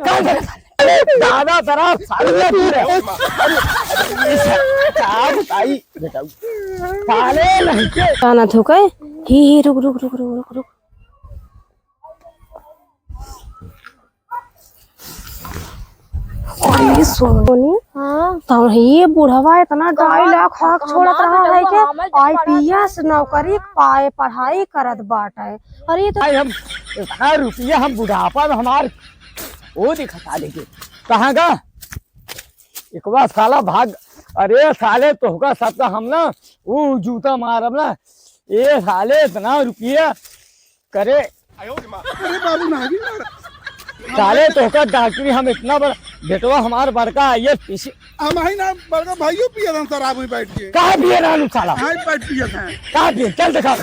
चल दादा तेरा साले बेटा साले नहीं के गाना थो कहे ही रुक रुक रुक रुक रुक रुक अरे सोनी तो ये बुढ़वा इतना 2.5 लाख हक छोड़त रहा है के आईपीएस नौकरी पाए पढ़ाई करत बाटे। अरे तो हम इतना रुपया हम बुढ़ापा में हमार वो दिखता लेके कहाँ का एक बार साला भाग। अरे साले तो होगा सबका हम ना वो जूता मारब ना ये साले इतना रुपया करे। अरे बाबू ना साले तो होगा डॉक्टरी हम इतना बड़ा बेटवा हमार बड़का आइए पीछे हम ही ना बड़का भाइयों पिए था शराब में बैठ के। कहाँ पिए ना साला हाँ बैठ पिए थे। कहाँ पिए चल दिखा।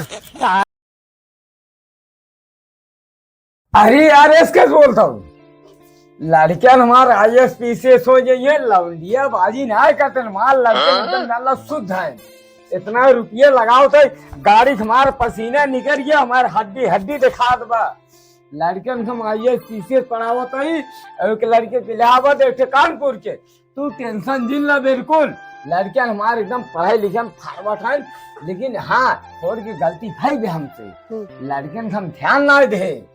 अरे यार इसके बोलता हूँ लड़कियां हमारे ISPCS हो जाइए लवंडिया बाजी ना करते माल लड़के शुद्ध है। इतना रुपये लगाओ तो गाड़ी हमारे पसीना निकल गया हमारे हड्डी हड्डी दिखा दबा। लड़कियन हम ISPCS पढ़ावत ही एक लड़के के लिहावत एक कानपुर के तू टेंशन जिन ला बिल्कुल। लड़कियां हमारे एकदम पढ़ाई लिखे हम फारवर्ड है लेकिन हाँ थोड़ी की गलती है भी हमसे लड़कियन हम ध्यान ना दे।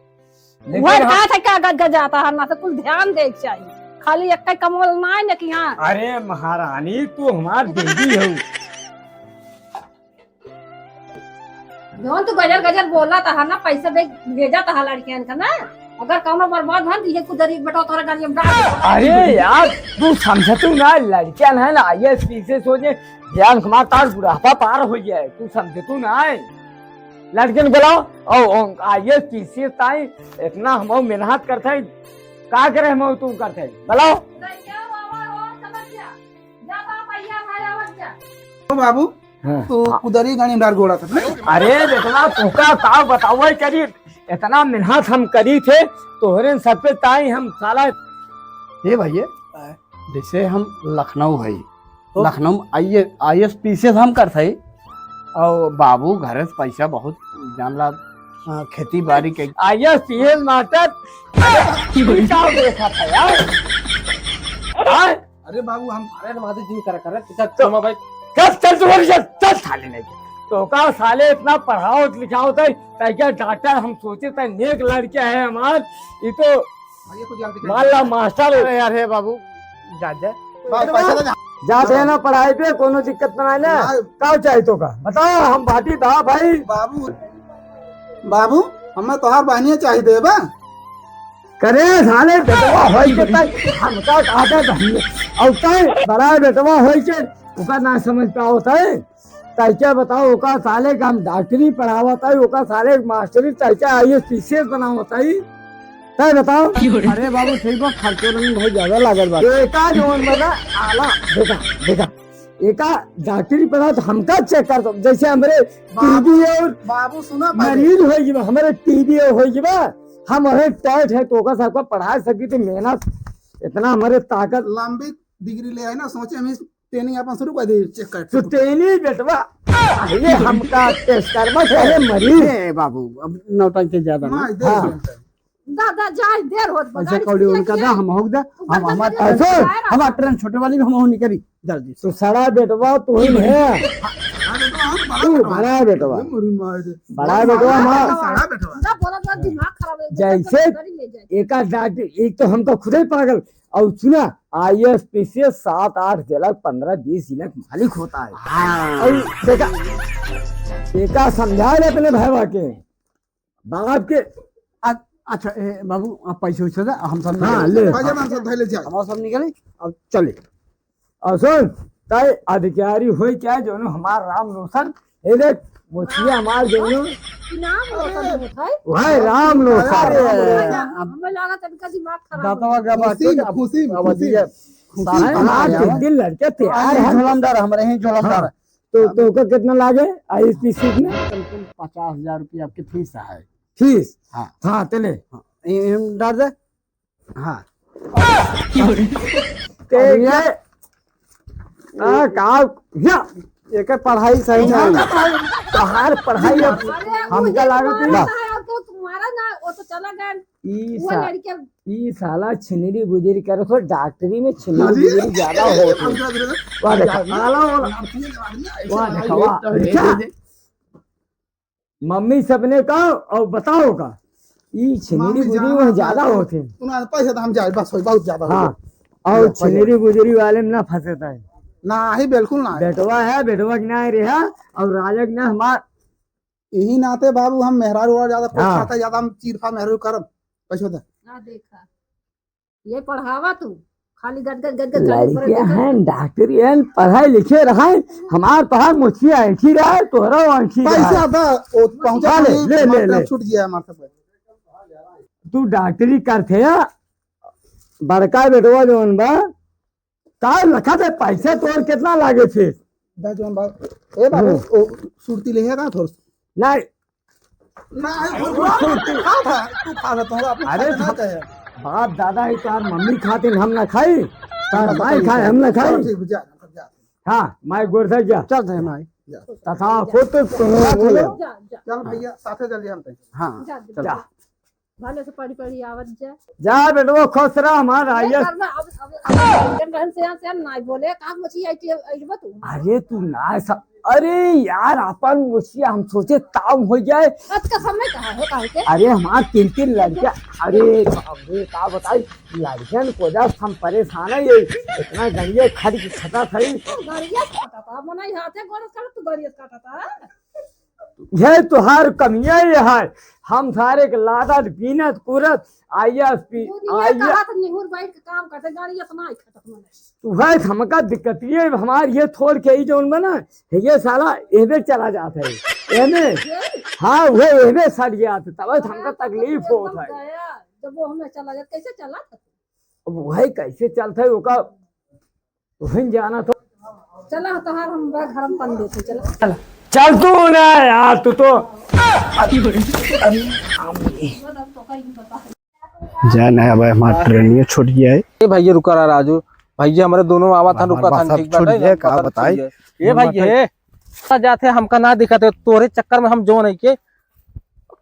क्या जाता है ना तो कुछ ध्यान दे चाहिए खाली एक कमल ना है कि हाँ। अरे महारानी तू हमार बेबी हो। जौन तू गजर गजर बोला था ना पैसा भेजा था लड़कियन का ना अगर कौनो बर्बाद भन ये कुदरी बेटा तोरा गाड़ी में डाल। अरे यार तू समझतू ना लड़कियां है ना ISPCS हो जाए ध्यान हमार तार बुढ़ापा पार हो जाए तू समझतू ना लड़कियन बोलाओ और ISPCS ताई इतना हम मेहनत करते का करे हम तू करते बोलाओ। बाबू तो उधर गाड़ी में डाल घोड़ा था। अरे इतना तुका का बताओ करी इतना मेहनत हम करी थे तोहरे सब पे ताई हम साला ये भैया जैसे हम लखनऊ है लखनऊ ISPCS हम करते और बाबू घर से पैसा बहुत जानला खेती बाड़ी के ISPCS मास्टर क्या देखा था यार। अरे बाबू हम भाई चल चल साले नहीं तो का साले इतना पढ़ाओ लिखाओ था क्या डॉक्टर हम सोचे थे नेक लड़के है हमार ये तो माला मास्टर यार है बाबू जाते है ना पढ़ाई पे कोनो दिक्कत ना ना का चाहिए तो का बताओ हम बाटी था भाई। बाबू बाबू हमें तोहार बहनिया चाहिए दे बा करे साले बेटवा होई के तक हम का कहते बहनिया और तय बड़ा बेटवा होई के ओका ना समझ पाओ है क्या बताओ ओका साले का हम डॉक्टरी पढ़ावत है ओका साले मास्टरी क्या ISPCS बनावत है तय बताओ। अरे बाबू ठीक बा खर्चो नहीं बहुत ज्यादा लागल बा एका जोन बना आला देखा देखा एका डॉक्टरी पढ़ा तो हमका चेक कर दो जैसे हमारे टीबी और बाबू सुना मरीज हो जीवा हमारे टीबी हो जीवा हम टाइट है तो ओका सबको पढ़ा सकी तो मेहनत इतना हमारे ताकत लंबी डिग्री ले आए ना सोचे हम ट्रेनिंग अपन शुरू कर दे चेक कर तो ट्रेनिंग बेटवा पहले हमका टेस्ट करवा पहले मरीज है बाबू अब नौटंकी ज्यादा ना दादा जाए देर होत ऐसे कौड़ी उनका दा हम होग दा हम हमारा ट्रेन छोटे वाली भी हम हो निकली जल्दी तो सड़ा बेटवा तू ही है तू बड़ा बेटवा ना बोला तो दिमाग खराब है जैसे एक डॉक्टर एक तो हम तो खुद ही पागल और सुना ISPCS 7 8 जिला 15 20 जिला मालिक होता है। और देखा एका समझा रहे अपने भाई के बाप के अच्छा बाबू आप पैसे वैसे दे हम सब हाँ ले हम सब निकले अब चले और सुन तय अधिकारी हो क्या जो हमार राम रोशन ये देख मुछिया हमार जो नाम होता है भाई राम रोशन हमें लगा तनका दिमाग खराब दातावा का बात खुशी हमारे दिन लड़के तैयार है झोलमदार हमारे ही झोलमदार तो का कितना लागे ISPCS में 50,000 रुपया आपकी फीस है फीस। हाँ हाँ चले डाल दे हाँ एक पढ़ाई सही नहीं पढ़ाई हमका लागत तुम्हारा ना वो तो चला गया ई साला छिनरी बुजरी करो तो डॉक्टरी में छिनरी बुजरी ज्यादा होती है। वाह देखा वाह देखा मम्मी सबने कहा और बताओ का ई छिनरी बुजरी में ज्यादा होते पैसे तो हम जाए बस बहुत ज्यादा हो हाँ और छिनरी बुजरी वाले में ना फंसता है ना ही बिल्कुल ना बेटवा है बेटवा की ना रहा और राजक ना हमार यही नाते बाबू हम मेहरारू और ज्यादा हाँ। खाता ज्यादा हम चीरफा मेहरारू करब पैसे दे ना देखा ये पढ़ावा तू खाली गदगद गदगद लड़के हैं डॉक्टरी हैं पढ़ाई लिखे रहे हमार पढ़ाई मुछिया ऐठी रहा तोहरा ऐठी पैसे रहा आता पहुंचा ले, ले, ले, ले। छूट गया हमारे सब तू डॉक्टरी करते या बड़का बेटवा जोन बा का रखा थे पैसे तोर कितना लागे थे दे जोन बाबू ए बाबू सुरती ले का थोड़ नहीं ना तू खा रहा तू अरे ना कहे बाप दादा ही तार मम्मी खाते हम ना खाई तार माई खाए हम ना खाई ठीक जा जा हाँ माई गोरधर जा चल दे माई तथा खुद बोले चल भैया साथे चल हम हाँ जा भले से पढ़ी पढ़ी आवत जा जा बेटवा खुश रहा हमारा आइए नहीं बोले का मछली आई तू अरे तू ना सब अरे यार अपन मुझसे हम सोचे ताम हो जाए आज का समय कहाँ है काहे के अरे हमार 3 लड़कियां अरे बाबू का बताई लड़कियन को जब हम परेशान है ये इतना गड़िया खड़ी खता खड़ी गाड़िया काटा था मनाई हाथे गोरस काटा तू गाड़िया काटा था ये तुहार कमियां ये है हम सारे के लादत बीनत कुरत आईएसपी ये कहा था निहुर बैठ के काम करते गाड़िया इतना ही खटत मने तू है हमका दिक्कत ये हमार ये छोड़ के ही जोन बना ये साला एबे चला जाता है एने हाँ वो एबे सड़ गया था तब हमका तकलीफ होता है जब वो हमें चला जाता कैसे चला था अब वही कैसे चलता है ओका वहीं जाना तो चला तोहार हम घर में पन देते चला चल तू ना यार तू तो जाना है अब हमारा ट्रेन छूट गया है ए भैया रुका रहा राजू भैया हमारे दोनों आवा था रुका था ठीक छूट गया का बताई ए भैया जाते हमका ना दिखाते तोरे चक्कर में हम जो नहीं के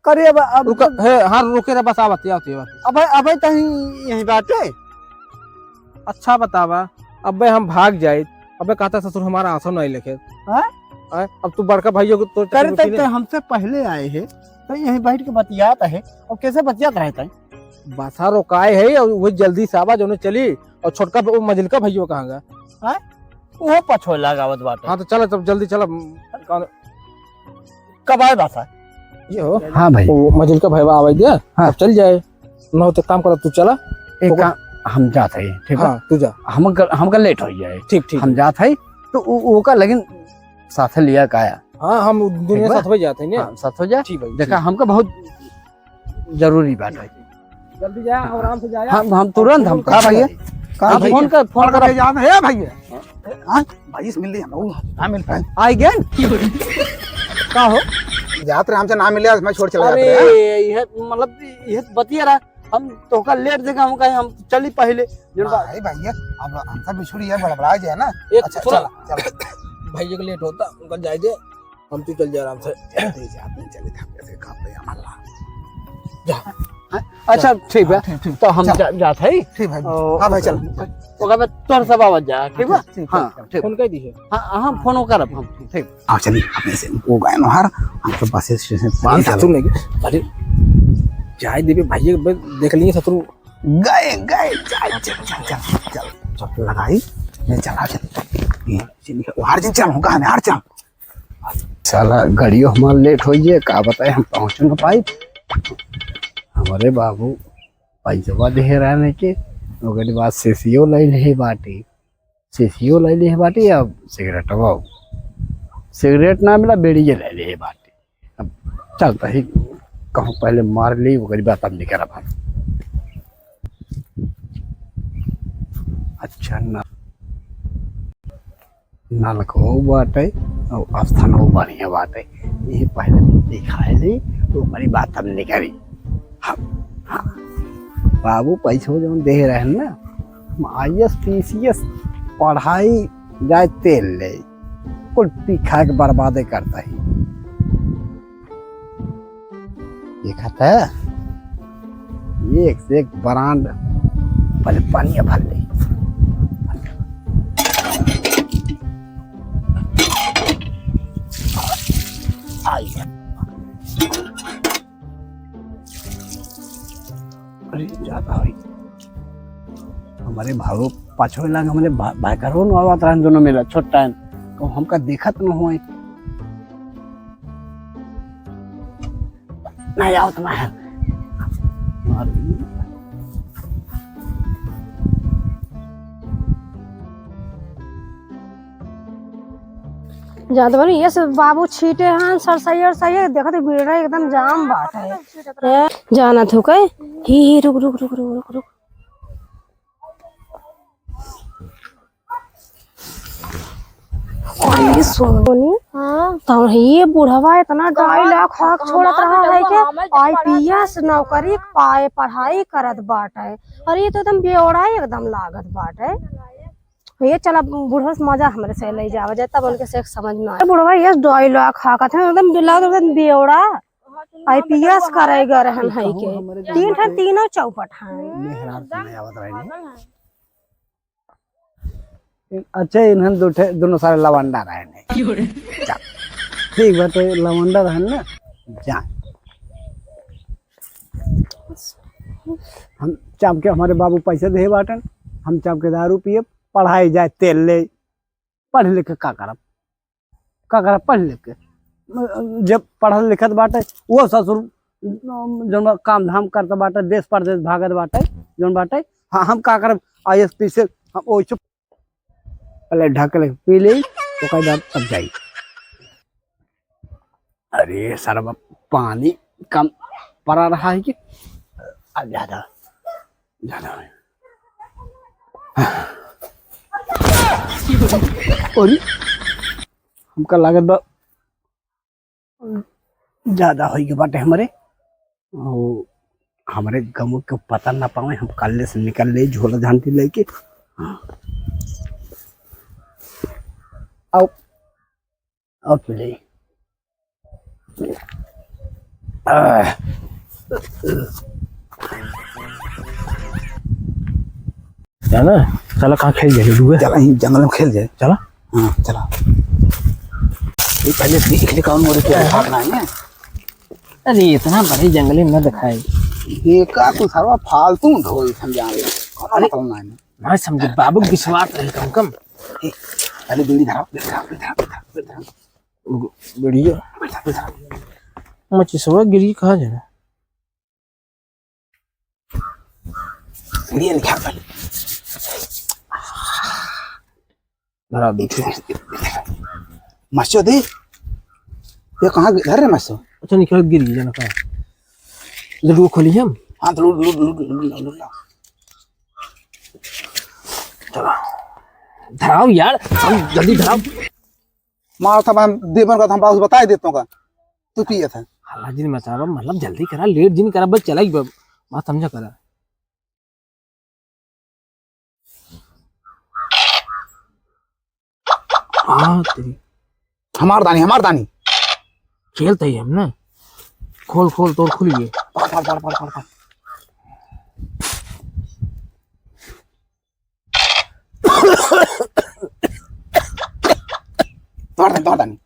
करे अब रुका है हाँ रुके रहा बस आवत आते अब तही यही बात है अच्छा बतावा अब हम भाग जाए अब कहता ससुर हमारा आंसू नहीं लिखे अब तू बड़का भाइयों को तो करे तक तो हमसे पहले आए हैं तो यही बैठ के बतियात है और कैसे बतियात रहता है बसा रोकाए है और वो जल्दी से आवाज उन्हें चली और छोटका वो मजिलका भैया कहाँ गया वो पछो लगावत बात हाँ तो चलो तब जल्दी चलो कब आए बासा ये हो हाँ भाई वो मजिलका भैया आवाज दिया हाँ। अब चल जाए ना हो तो काम करो तू चला एक हम जाते हैं ठीक है हाँ तू जा हमका लेट हो जाए ठीक ठीक हम जाते हैं तो वो का लेकिन साथ लिया काया हाँ हम दुनिया साथ में जाते हैं ना साथ हो जाए ठीक भाई देखा हमका बहुत जरूरी बात है जल्दी जा आराम से जाया हम तुरंत हम का भैया आप फोन कर जान है भैया हां भाई से मिल ली हम हां मिल पाए आई गेन का हो जात हमसे ना मिले मैं छोड़ चला अरे जाते ये मतलब ये बतिया रहा हम तो का लेट देखा हम कहीं हम चली पहले भाई भैया अब हमसे बिछुड़ी है बड़बड़ा जाए ना एक अच्छा थोड़ा चल भैया को लेट होता उनका जाए दे हम तू चल जा आराम से चले कैसे कापे हमारा अच्छा ठीक है तो हम जाते हैं ठीक भाई हां भाई चल ओका में तोर सब आवाज जा ठीक है हां ठीक फोन कर दी है हां हम फोन करब हम ठीक आ चलिए अपने से वो गए नहर हम तो बस स्टेशन पान ससुर नहीं अरे जाए देवे भैया देख लेंगे ससुर गए गए चल चल चल चल चल लगाई मैं चला चल ये चलिए हर दिन चल होगा हमें हर चल साला गाड़ियों हमारा लेट हो गया का बताए हम पहुंच न पाई हमारे बाबू पैसा दे रहने के ओकरे बाद सीसीओ ले ले बाटी सीसीओ ले ले बाटी अब सिगरेट बाबू सिगरेट ना मिला बेड़ी ले ले बाटी अब चलता ही कहूँ पहले मार ली ओकरी बात अब निकल रहा अच्छा ना नलको बाटे और स्थान बढ़िया बाटे ये पहले दिखाए ली तो हमारी बात अब निकली हाँ हाँ बाबू पैसे जो दे रहे हैं ना हम IAS PCS पढ़ाई जाए तेल ले कुल पीखा के बर्बादे करता ही ये खाता है एक से एक ब्रांड। पहले पानी भर ले। अरे ज्यादा हुई हमारे भाव पाछो लाग हमारे भाई करो न आवात रहन दोनों मेरा छोटा है तो हमका देखत न होए नहीं आओ तुम्हारा जात बनी ये सब बाबू छीटे हैं सर सही देखत भीड़ एकदम जाम बाट है जाना थू कई ही रुक रुक रुक रुक रुक रुक अरे सोनी तो ये बुढ़वा इतना 2.5 लाख हक छोड़त रहा है के आईपीएस नौकरी पाए पढ़ाई करत बाट है और ये तो एकदम बेवड़ा एकदम लागत बाट है ये चला बुढ़वा से मजा हमरे से ले जावा जाए तब उनके से समझ में आए बुढ़वा ये 2.5 लाख हक थे एकदम एकदम बेवड़ा आईपीएस करेगा रहन है के तीनों चौपट हैं अच्छा इन्हन दोनों सारे लवंडा रहे ने ठीक बात है लवंडा रहन ना जा हम चाप के हमारे बाबू पैसे दे बाटन हम चाप के दारू पिए पढ़ाई जाए तेल ले पढ़ लिख का करब पढ़ लिख के जब पढ़ल लिखत बाटे वो ससुर जो काम धाम करता बाटे देश परदेश भागत बाटे जो बाटे हाँ हम का करब आईएसपी से हम ओ पहले ढक पी ले तो बाद तब जाई अरे सर पानी कम पड़ा रहा है कि ज्यादा ज्यादा और हमका लागत बा ज्यादा हो गए बाटे हमारे गमू के पता ना पावे हम कल से निकल ले झोला झांटी लेके आओ आओ पीले चला चला कहाँ खेल जाए चला जंगल में खेल जाए चला हाँ चला ये पहले देख ले कौन मोरे क्या भागना है अरे इतना बड़े जंगल में न दिखाए ये का तू सर्वा फालतू ढोल समझा ले कौन निकलना है मैं समझे बाबू विश्वास रहे कम कम पहले बीड़ी धरा बढ़िया मच्छी सब गिरी कहाँ जाना ये लिखा पहले धरा देखो मच्छो दे ये कहाँ घर है मच्छो अच्छा निकल गिर गई जाना कहाँ लड्डू खोली हम हाँ तो लूट चला धराओ यार जल्दी धराओ मार था मैं देवन का हम बाबू बता देता हूँ तू पिए था हल्ला जी मचा मतलब जल्दी करा लेट जी नहीं करा बस चला ही बात समझा करा हाँ तेरी हमार दानी खेलते ही हम ना खोल खोल तोड़ खुल गए तोड़ दानी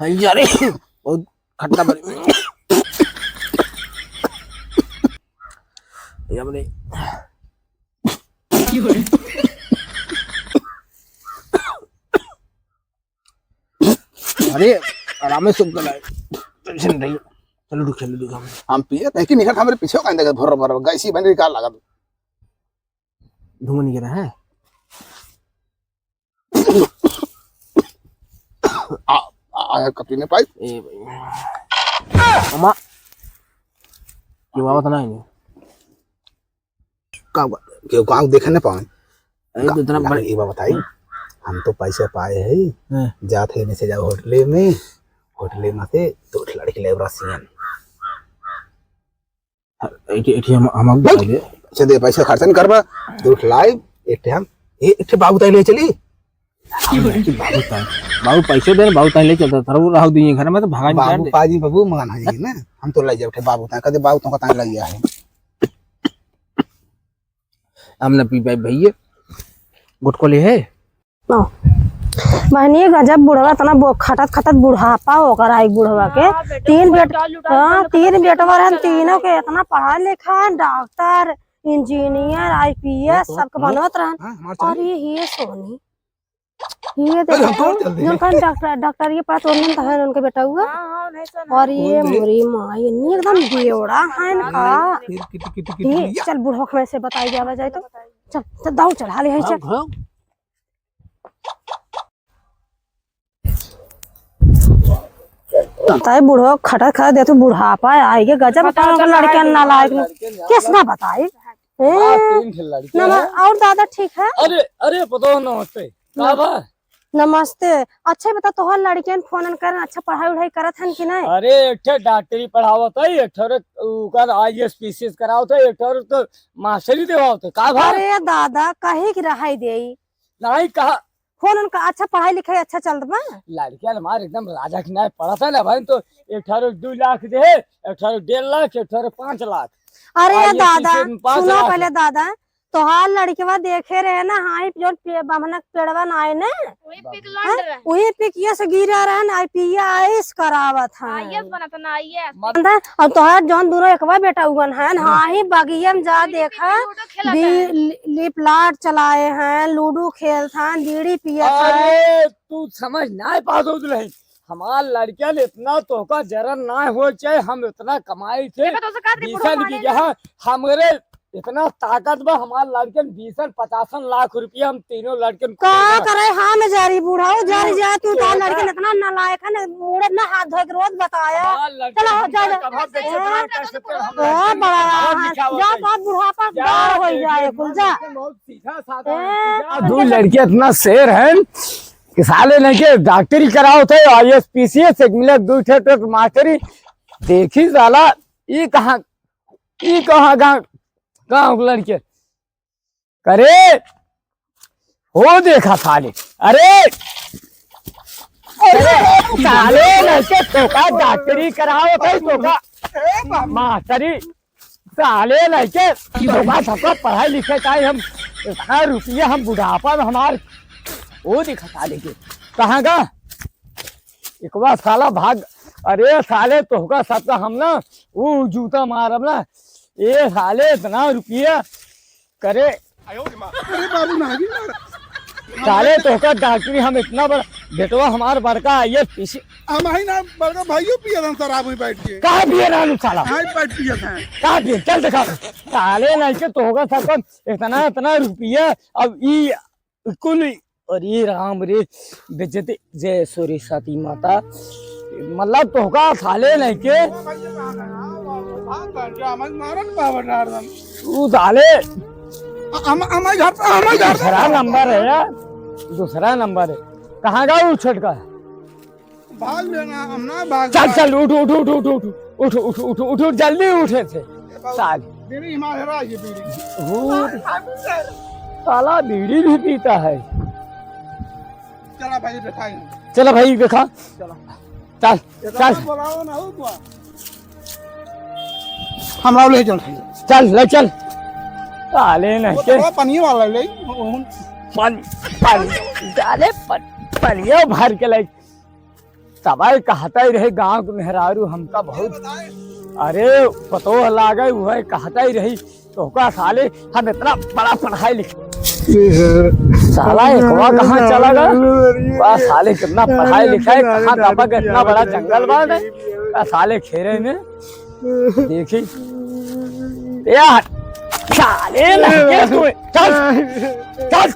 अरे बहुत खट्टा बड़ी हमने अरे आराम से सुन कर टेंशन नहीं चलो रुक हम पिए थे कि निकट हमारे पीछे का अंदर भर भर गैसी बन रही कार लगा धुआं निकल रहा है आया कपड़ी ने पाई ए भाई अम्मा ये बात ना है क्यों गाँव देखे न पाए अरे तो इतना बड़े ये बात बताई हम तो पैसे पाए है जाते हैं से जाओ होटल में से तो लड़की ले रसियन एटीएम हम अच्छा दे पैसे खर्च नहीं करबा तो लाइव एटीएम ए बाबू ताई ले चली बाबू ताई बाबू पैसे दे बाबू तहले चलता थरो रहो दिए घर में तो भागा निकाल बाबू दे पाजी बाबू मगन है ना हम तो ले जाए उठे बाबू ता कदे बाबू तो का लग गया है हम ना पी पाए भैया गुटको ले है बहनी गजब बुढ़वा तना खटत खटत बुढ़ापा होकर आई बुढ़वा के तीन बेटवा रहन तीनों के इतना पढ़ा लिखा डॉक्टर इंजीनियर आईपीएस सबके बनत रहन और ये सोनी ये देखो जिनका डॉक्टर ये पढ़ा तो है उनके बेटा हुआ और ये मोरी माँ ये नहीं एकदम बेवड़ा है इनका चल बुढ़वा में से बताई जावा जाए तो चल दाऊ चढ़ा ले चल ताई बुढ़ो खटा खा दे तो बुढ़ापा आएगे गजब लड़कियां नालायक किस ना बताए और दादा ठीक है अरे अरे पता नमस्ते नमस्ते अच्छा बता तोहर लड़कियन फोन कर अच्छा पढ़ाई उढ़ाई करत हन कि नहीं अरे एक डॉक्टरी पढ़ावत है एक उकर आईएएस पीसीएस करावत है एक तो मास्टरी देवावत है का भाई अरे दादा कहे की रहाई देई नहीं कहा फोन उनका अच्छा पढ़ाई लिखाई अच्छा चलत बा लड़कियां हमारे एकदम राजा की नाय पढ़ता है ना भाई तो 2 लाख दे है 1.5 लाख 5 लाख अरे दादा सुनो पहले दादा तोहार लड़केवा देखे रहे ना हाई जो बामनक पेड़वा नाय ने वही पिकिया से गिरा रहे ना आईपीएस करावत है आईएएस बनत ना आईएएस और तोहार जौन दोनों एकवा बेटा उगन है हाई बगिया में जा देखा लिप लाट चलाए हैं लूडो खेलत हैं बीड़ी पियत हैं अरे तू समझ ना पा दो नहीं हमार लड़कियां इतना तोहका जरा ना हो चाहे हम इतना कमाई थे हमारे इतना ताकत बा हमार लड़कन 20-50 लाख रुपया हम तीनों लड़कन का करे हां में जारी बूढ़ाओ जारी जा तू तो लड़कन इतना नालायक है ना मुड़े ना हाथ धो के रोज बताया चलो जा बड़ा जा बहुत बुढ़ापा गार हो जाए कुल जा सीधा साधा दो लड़कियां इतना शेर हैं कि साले नहीं के डॉक्टरी कराओ थे आईएएस पीसीएस एक मिले 2 थे मास्टरी देखी साला ये कहां गाँव लड़के करे हो देखा साले अरे साले लड़के तोका डॉक्टरी कराओ थे तोका मास्टरी साले लड़के तोका सबका पढ़ाई लिखे चाहिए हम इतना रुपया हम बुढ़ापा में हमारे वो देखा साले के कहाँ का एक बार साला भाग अरे साले तोहका सबका हम ना वो जूता मारब ना ये साले इतना रुपया करे बाबू ना साले तोहका डॉक्टरी हम इतना बड़ा बेटवा हमार बड़का आईएएस पीसी हम ही ना बड़का भाइयों पिया था शराब में बैठ के कहाँ पिए ना साला हां बैठ पिया था कहाँ पिए चल दिखा साले नहीं के तोहका सबका इतना रुपया अब ये कुल और ये राम रे बेइज्जती जय सूर्य सती माता मतलब तोहका साले नहीं के तू साले दूसरा नंबर है यार दूसरा नंबर है कहाँ का वो छटका भाग लेना हम ना भाग चल उठ उठ उठ उठ उठ उठ उठ उठ उठ उठ जल्दी उठे थे साल बीड़ी हमारा ये बीड़ी साला बीड़ी भी पीता है चला भाई दिखाई चलो भाई देखा चल चल हम ले चल चल ले चल साले नहीं के पानी वाला ले पानी डाले पनिया भर के ले तबाई कहता ही रहे गांव के मेहरारू हमका बहुत अरे पतो लागे वह कहता ही रही तो का साले हम इतना बड़ा पढ़ाई लिखे साला एकवा कहाँ चला गया साले कितना पढ़ाई लिखाई कहाँ दबक इतना बड़ा जंगल बांध है साले खेरे में देखी यार साले लगे तू चल चल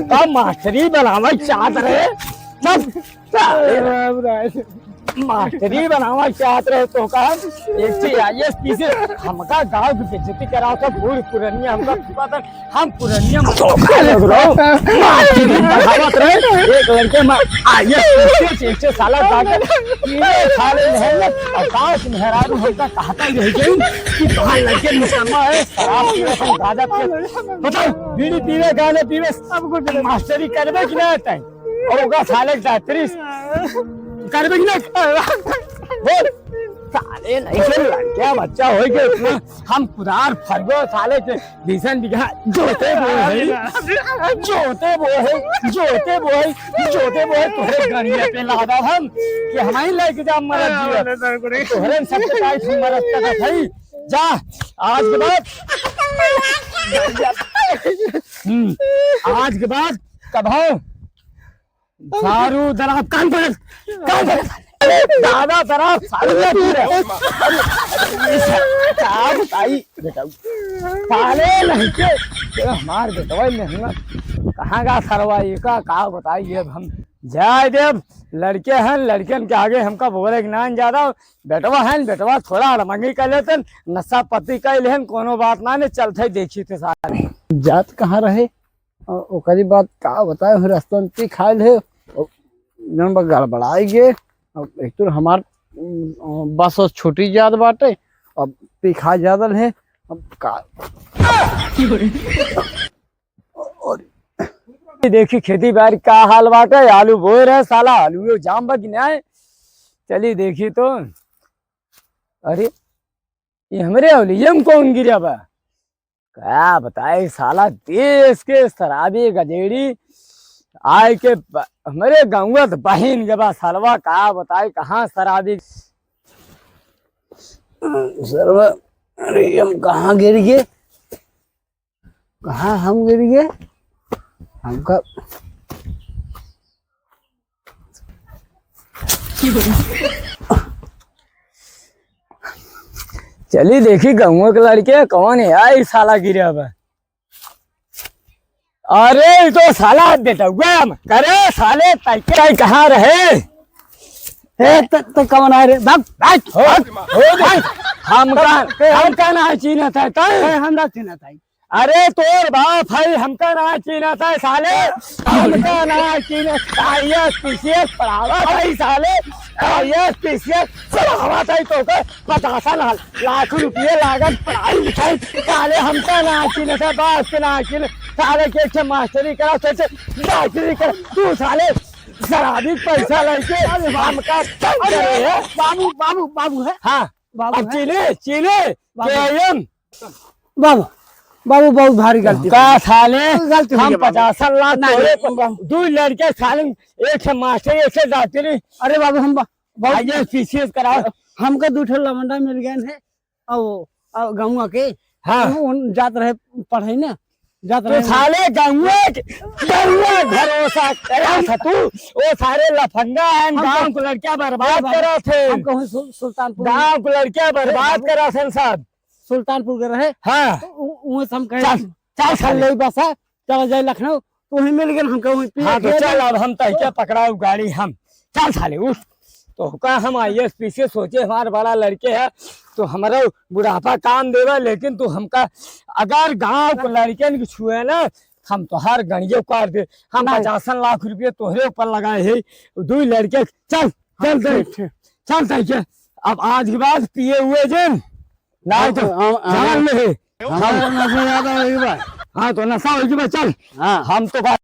तो मास्टरी बनावा चाहत रहे चल मास्टरी बनावा चाहत रहे तो का एक चीज आईएएस पीसीएस हमका गांव की बेइज्जती कराओ तो बूढ़ पुरानिया हमका पता हम पुरानिया मास्टरी बनावत रहे एक लड़के में आईएएस पीसीएस एक साला जाकर ये साले मेहनत और गांव की मेहरारू हमका कहता ही रह गई कि बाहर लड़के मुसलमान है शराब पीवे हम गांजा पीवे बताओ बीड़ी पीवे गाने पीवे सब कुछ मास्टरी करबे कि नहीं टाइम होगा साले 33 कर भी ना बोल साले नहीं से लड़किया बच्चा हो गया इतना हम कुदार फरगो साले के भीषण बिघा जोते बोए तोहरे गणिया पे लादा हम कि हमारी लेके जा मरद जीव तोहरे सबके पास मरद का भाई जा आज के बाद आज के बाद कभाओ सारू दराब कान पर दादा दराब सारू क्या बताई बेटा साले नहीं के हमार बेटवा नहीं कहाँ का सरवाई का बताइए अब हम जाए देव लड़के हैं लड़कियन के आगे हमका बोले ज्ञान ज्यादा बेटवा है बेटवा थोड़ा रमंगी कर लेते नशा पत्ती कर लेन कोनो बात ना ने चलते देखी थे सारे जात कहाँ रहे ओकरी बात का बताए रास्ता में खाए है गड़बड़ाई गे एक तो हमार बस छोटी जात बाटे अब पिखा ज्यादा है अब का देखी खेती बाड़ी का हाल बाटे आलू बोए रहे साला आलू जाम बगिनाए चली देखी तो अरे ये हमरे अवलियम कौन गिरा बा क्या बताए साला देश के शराबी गजेड़ी आय के हमारे गाँव बहन के बा सालवा का बताए कहाँ शराबी सरवा अरे हम कहाँ गिर गए कहाँ हम गिर गए हमका चली देखी गाँव के लड़के कौन है यार साला गिरा बा अरे तो साला बेटा करे साले तय कहाँ रहे तो कौन आ रहे हमका ना चीना था हमरा चिन्ह था अरे तोर बाप है हमका ना चीना था साले हमका ना चीना पढ़ावा था साले पढ़ावा था तो 50 लाख रुपये लागत पढ़ाई लिखाई साले हमका ना चीना था बाप के ना चीना साले के मास्टरी करा सोचे मास्टरी कर तू साले शराबी पैसा लेके हमका बाबू बाबू बाबू है हाँ बाबू चीने बाबू बाबू बहुत भारी गलती का साले गलती हम 50 लाख दो लड़के साले एक से मास्टर एक से डॉक्टरी अरे बाबू हम बहुत फीसियस कराओ हमका 2 ठो लवंडा मिल गए है और गाँव के हाँ जात रहे पढ़े ना जात तो रहे साले गाँव भरोसा करा था तू वो सारे लफंगा है गाँव को लड़कियां बर्बाद करा थे हम कहूँ सुल्तानपुर गाँव को लड़कियां बर्बाद करा थे सब सुल्तानपुर के रहे हाँ हम कहे चल चल ले बस चल जाए लखनऊ तो वही मिल गए हम कहूँ हाँ तो चल अब हम तय पकड़ाओ गाड़ी हम चल साले उठ तो का हम ISP से सोचे हमारे बड़ा लड़के है तो हमारा बुढ़ापा काम देवा लेकिन तू हमका अगर गांव को लड़के छुए ना हम तो हर गणियों काट दे हम 50 लाख रुपये तोहरे ऊपर लगाए है 2 लड़के चल चल चल तय अब आज के बाद पिए हुए जिन ना तो जान में है हाँ तो नशा होगी चल हाँ हम तो